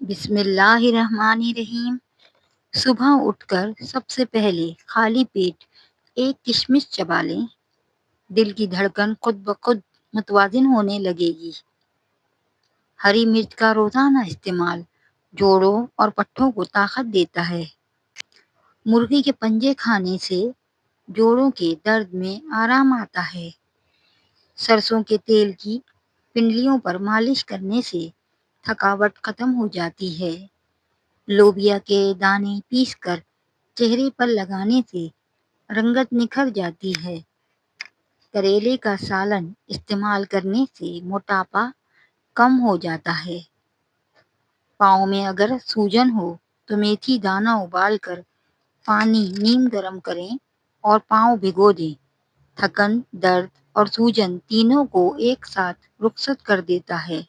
بسم اللہ الرحمن الرحیم۔ صبح اٹھ کر سب سے پہلے خالی پیٹ ایک کشمش چبا لیں، دل کی دھڑکن خود بخود متوازن ہونے لگے گی۔ ہری مرچ کا روزانہ استعمال جوڑوں اور پٹھوں کو طاقت دیتا ہے۔ مرغی کے پنجے کھانے سے جوڑوں کے درد میں آرام آتا ہے۔ سرسوں کے تیل کی پنڈلیوں پر مالش کرنے سے تھکاوٹ ختم ہو جاتی ہے۔ لوبیا کے دانے پیس کر چہرے پر لگانے سے رنگت نکھر جاتی ہے۔ کریلے کا سالن استعمال کرنے سے موٹاپا کم ہو جاتا ہے۔ پاؤں میں اگر سوجن ہو تو میتھی دانہ ابال کر پانی نیم گرم کریں اور پاؤں بھگو دیں۔ تھکن، درد اور سوجن تینوں کو ایک ساتھ رخصت کر دیتا ہے۔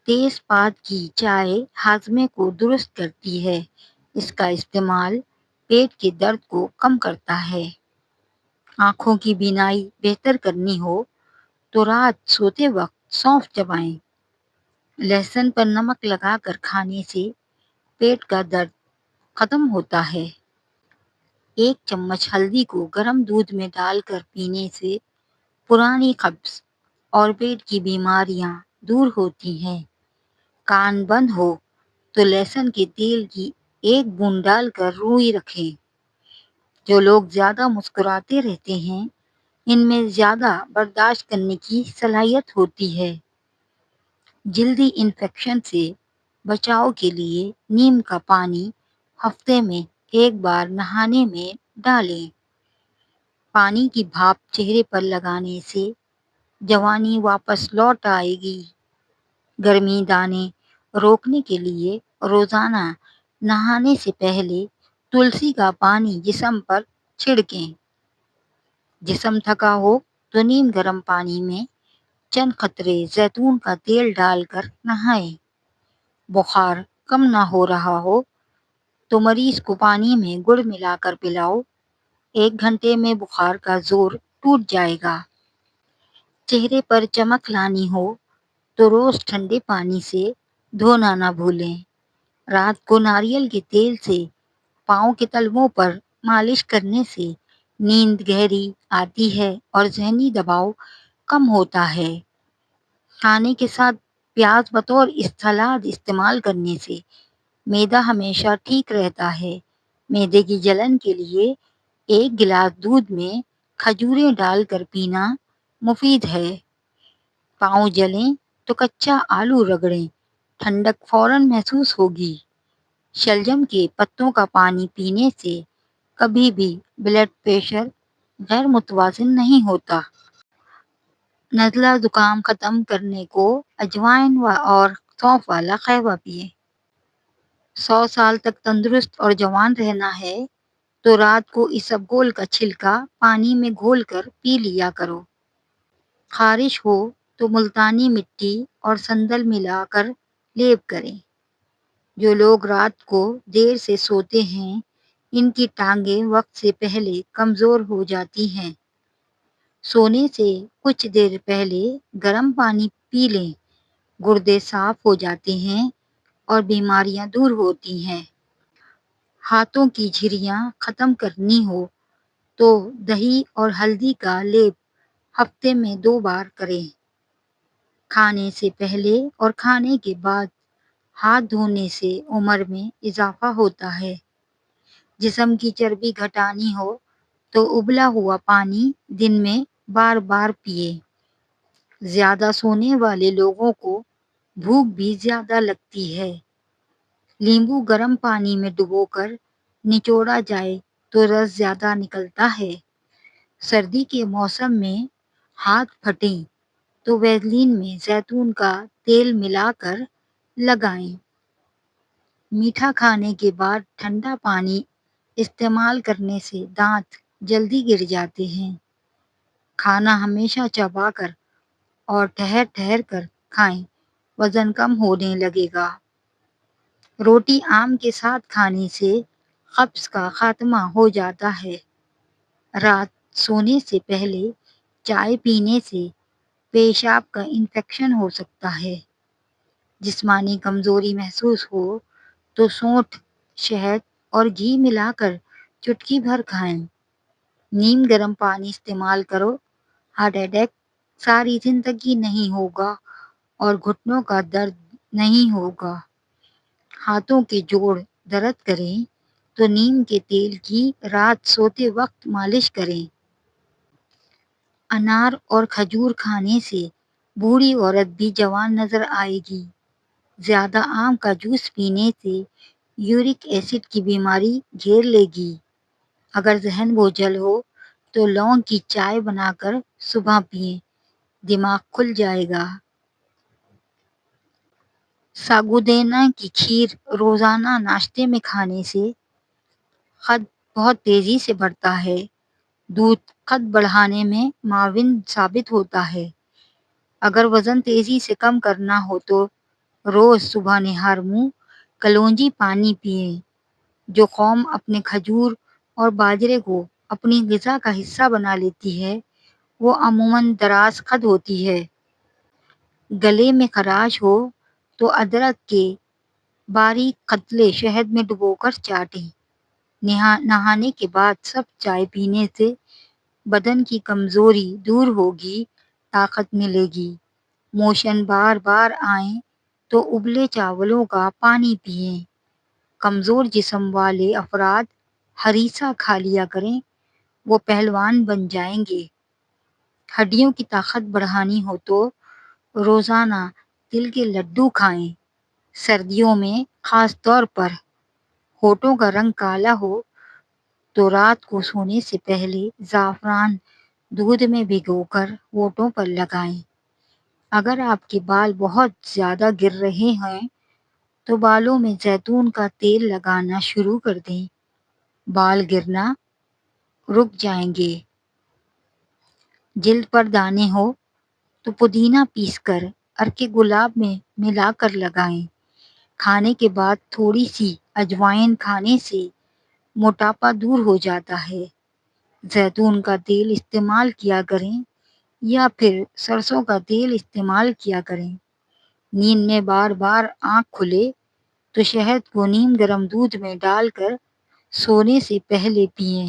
تیز پات کی چائے ہاضمے کو درست کرتی ہے۔ اس کا استعمال پیٹ کے درد کو کم کرتا ہے۔ آنکھوں کی بینائی بہتر کرنی ہو تو رات سوتے وقت سونف چبائیں۔ لہسن پر نمک لگا کر کھانے سے پیٹ کا درد ختم ہوتا ہے۔ ایک چمچ ہلدی کو گرم دودھ میں ڈال کر پینے سے پرانی قبض اور پیٹ کی بیماریاں دور ہوتی ہیں۔ کان بند ہو تو لہسن کے تیل کی ایک بوند ڈال کر روئی رکھیں۔ جو لوگ زیادہ مسکراتے رہتے ہیں ان میں زیادہ برداشت کرنے کی صلاحیت ہوتی ہے۔ جلدی انفیکشن سے بچاؤ کے لیے نیم کا پانی ہفتے میں ایک بار نہانے میں ڈالیں۔ پانی کی بھاپ چہرے پر لگانے سے جوانی واپس لوٹ آئے گی۔ گرمی دانے روکنے کے لیے روزانہ نہانے سے پہلے تلسی کا پانی جسم پر چھڑکیں۔ جسم تھکا ہو تو نیم گرم پانی میں چند قطرے زیتون کا تیل ڈال کر نہائیں۔ بخار کم نہ ہو رہا ہو تو مریض کو پانی میں گڑ ملا کر پلاؤ۔ 1 گھنٹے میں بخار کا زور ٹوٹ جائے گا۔ چہرے پر چمک لانی ہو تو روز ٹھنڈے پانی سے دھونا نہ بھولیں۔ رات کو ناریل کے تیل سے پاؤں کے تلووں پر مالش کرنے سے نیند گہری آتی ہے اور ذہنی دباؤ کم ہوتا ہے۔ کھانے کے ساتھ پیاز بطور سلاد استعمال کرنے سے معدہ ہمیشہ ٹھیک رہتا ہے۔ معدے کی جلن کے لیے 1 گلاس دودھ میں کھجوریں ڈال کر پینا مفید ہے۔ پاؤں جلیں تو کچا آلو رگڑیں، ٹھنڈک فوراً محسوس ہوگی۔ شلجم کے پتوں کا پانی پینے سے کبھی بھی بلڈ پریشر غیر متوازن نہیں ہوتا۔ نزلہ زکام ختم کرنے کو اجوائن اور سونف والا قہوہ پئیں۔ 100 سال تک تندرست اور جوان رہنا ہے تو رات کو اسبگول کا چھلکا پانی میں گھول کر پی لیا کرو۔ خارش ہو تو ملتانی مٹی اور سندل ملا کر لیپ کریں۔ جو لوگ رات کو دیر سے سوتے ہیں ان کی ٹانگیں وقت سے پہلے کمزور ہو جاتی ہیں۔ سونے سے کچھ دیر پہلے گرم پانی پی لیں، گردے صاف ہو جاتے ہیں اور بیماریاں دور ہوتی ہیں۔ ہاتھوں کی جھریاں ختم کرنی ہو تو دہی اور ہلدی کا لیپ ہفتے میں 2 بار کریں۔ کھانے سے پہلے اور کھانے کے بعد ہاتھ دھونے سے عمر میں اضافہ ہوتا ہے۔ جسم کی چربی گھٹانی ہو تو ابلا ہوا پانی دن میں بار بار پئیں۔ زیادہ سونے والے لوگوں کو بھوک بھی زیادہ لگتی ہے۔ لیمبو گرم پانی میں ڈبو کر نچوڑا جائے تو رس زیادہ نکلتا ہے۔ سردی کے موسم میں ہاتھ پھٹیں تو ویزلین میں زیتون کا تیل ملا کر لگائیں۔ میٹھا کھانے کے بعد ٹھنڈا پانی استعمال کرنے سے دانت جلدی گر جاتے ہیں۔ کھانا ہمیشہ چبا کر اور ٹھہر ٹھہر کر کھائیں، وزن کم ہونے لگے گا۔ روٹی آم کے ساتھ کھانے سے قبض کا خاتمہ ہو جاتا ہے۔ رات سونے سے پہلے چائے پینے سے پیشاب کا انفیکشن ہو سکتا ہے۔ جسمانی کمزوری محسوس ہو تو سونٹھ، شہد اور گھی ملا کر چٹکی بھر کھائیں۔ نیم گرم پانی استعمال کرو، ہارٹ اٹیک ساری زندگی نہیں ہوگا اور گھٹنوں کا درد نہیں ہوگا۔ ہاتھوں کے جوڑ درد کریں تو نیم کے تیل کی رات سوتے وقت مالش کریں۔ انار اور کھجور کھانے سے بوڑھی عورت بھی جوان نظر آئے گی۔ زیادہ آم کا جوس پینے سے یورک ایسڈ کی بیماری گھیر لے گی۔ اگر ذہن بوجھل ہو تو لونگ کی چائے بنا کر صبح پئیں، دماغ کھل جائے گا۔ ساگودینہ کی کھیر روزانہ ناشتے میں کھانے سے قد بہت تیزی سے بڑھتا ہے۔ دودھ قد بڑھانے میں معاون ثابت ہوتا ہے۔ اگر وزن تیزی سے کم کرنا ہو تو روز صبح نہار منہ کلونجی پانی پئیں۔ جو قوم اپنے کھجور اور باجرے کو اپنی غذا کا حصہ بنا لیتی ہے وہ عموماً دراز قد ہوتی ہے۔ گلے میں خراش ہو تو ادرک کے باریک قطرے شہد میں ڈبو کر چاٹیں۔ نہانے کے بعد سب چائے پینے سے بدن کی کمزوری دور ہوگی، طاقت ملے گی۔ موشن بار بار آئیں تو ابلے چاولوں کا پانی پئیں۔ کمزور جسم والے افراد ہریسہ کھا لیا کریں، وہ پہلوان بن جائیں گے۔ ہڈیوں کی طاقت بڑھانی ہو تو روزانہ تل کے لڈو کھائیں۔ سردیوں میں خاص طور پر ہونٹوں کا رنگ کالا ہو تو رات کو سونے سے پہلے زعفران دودھ میں بھگو کر ہونٹوں پر لگائیں۔ اگر آپ کے بال بہت زیادہ گر رہے ہیں تو بالوں میں زیتون کا تیل لگانا شروع کر دیں، بال گرنا رک جائیں گے۔ جلد پر دانے ہو تو پودینہ پیس کر عرق گلاب میں ملا کر لگائیں۔ کھانے کے بعد تھوڑی سی اجوائن کھانے سے موٹاپا دور ہو جاتا ہے۔ زیتون کا تیل استعمال کیا کریں یا پھر سرسوں کا تیل استعمال کیا کریں۔ نیند میں بار بار آنکھ کھلے تو شہد کو نیم گرم دودھ میں ڈال کر سونے سے پہلے پئیں۔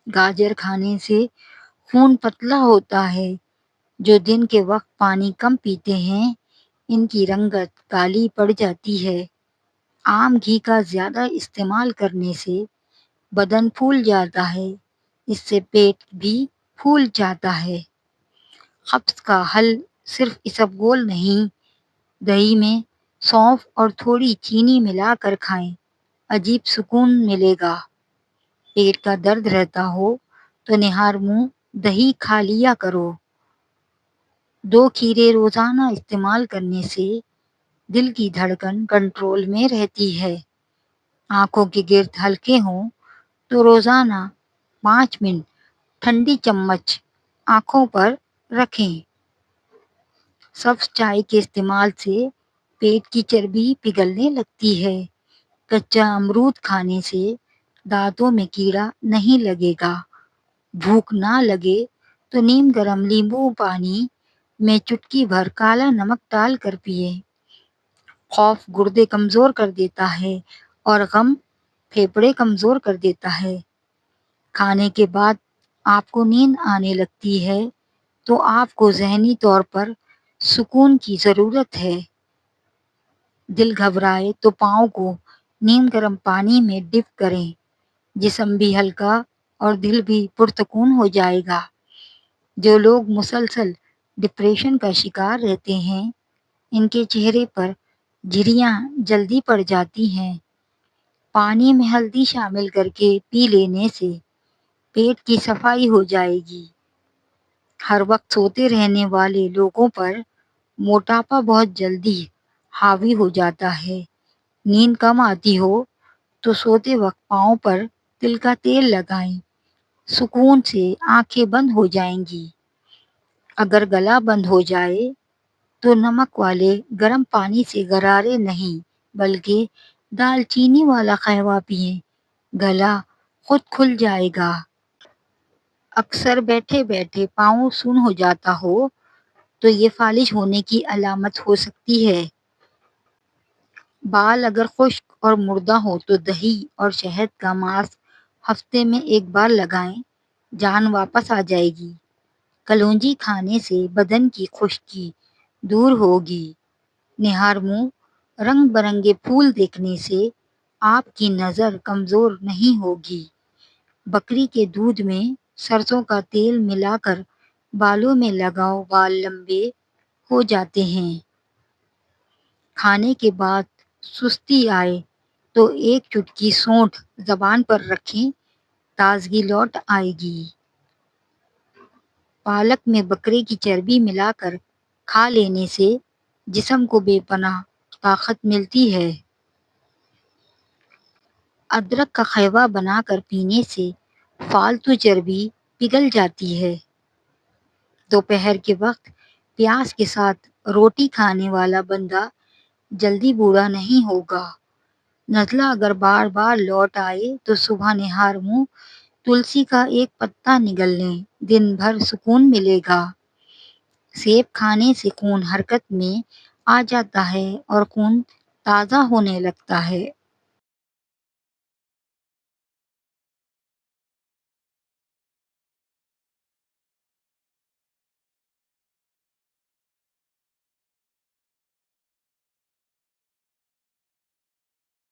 گاجر کھانے سے خون پتلا ہوتا ہے۔ جو دن کے وقت پانی کم پیتے ہیں ان کی رنگت کالی پڑ جاتی ہے۔ عام گھی کا زیادہ استعمال کرنے سے بدن پھول جاتا ہے، اس سے پیٹ بھی پھول جاتا ہے۔ قبض کا حل صرف اسبگول نہیں، دہی میں سونف اور تھوڑی چینی ملا کر کھائیں، عجیب سکون ملے گا۔ پیٹ کا درد رہتا ہو تو نہار منہ دہی کھا لیا کرو۔ 2 کھیرے روزانہ استعمال کرنے سے دل کی دھڑکن کنٹرول میں رہتی ہے۔ آنکھوں کے گرد ہلکے ہوں تو روزانہ 5 منٹ ٹھنڈی چمچ آنکھوں پر رکھیں۔ سبز چائے کے استعمال سے پیٹ کی چربی پگھلنے لگتی ہے۔ کچا امرود کھانے سے دانتوں میں کیڑا نہیں لگے گا۔ بھوک نہ لگے تو نیم گرم لیموں پانی میں چٹکی بھر کالا نمک ڈال کر پئیں۔ خوف گردے کمزور کر دیتا ہے اور غم پھیپھڑے کمزور کر دیتا ہے۔ کھانے کے بعد آپ کو نیند آنے لگتی ہے تو آپ کو ذہنی طور پر سکون کی ضرورت ہے۔ دل گھبرائے تو پاؤں کو نیم گرم پانی میں ڈپ کریں، جسم بھی ہلکا اور دل بھی پرسکون ہو جائے گا۔ جو لوگ مسلسل ڈپریشن کا شکار رہتے ہیں ان کے چہرے پر جھریاں جلدی پڑ جاتی ہیں۔ پانی میں ہلدی شامل کر کے پی لینے سے پیٹ کی صفائی ہو جائے گی۔ ہر وقت سوتے رہنے والے لوگوں پر موٹاپا بہت جلدی حاوی ہو جاتا ہے۔ نیند کم آتی ہو تو سوتے وقت پاؤں پر تل کا تیل لگائیں، سکون سے آنکھیں بند ہو جائیں گی۔ اگر گلا بند ہو جائے تو نمک والے گرم پانی سے غرارے نہیں بلکہ دال چینی والا قہوہ پئیں، گلا خود کھل جائے گا۔ اکثر بیٹھے بیٹھے پاؤں سن ہو جاتا ہو تو یہ فالج ہونے کی علامت ہو سکتی ہے۔ بال اگر خشک اور مردہ ہو تو دہی اور شہد کا ماسک ہفتے میں ایک بار لگائیں، جان واپس آ جائے گی۔ کلونجی کھانے سے بدن کی خشکی دور ہوگی۔ نہار منہ رنگ برنگے پھول دیکھنے سے آپ کی نظر کمزور نہیں ہوگی۔ بکری کے دودھ میں سرسوں کا تیل ملا کر بالوں میں لگاؤ، بال لمبے ہو جاتے ہیں۔ کھانے کے بعد سستی آئے تو ایک چٹکی سونٹھ زبان پر رکھیں، تازگی لوٹ آئے گی۔ پالک میں بکرے کی چربی ملا کر کھا لینے سے جسم کو بے پناہ طاقت ملتی ہے۔ ادرک کا قہوہ بنا کر پینے سے فالتو چربی پگھل جاتی ہے۔ دوپہر کے وقت پیاز کے ساتھ روٹی کھانے والا بندہ جلدی بوڑھا نہیں ہوگا۔ نزلہ اگر بار بار لوٹ آئے تو صبح نہار منہ تلسی کا ایک پتا نگل لیں، دن بھر سکون ملے گا۔ سیب کھانے سے خون حرکت میں آ جاتا ہے اور خون تازہ ہونے لگتا ہے۔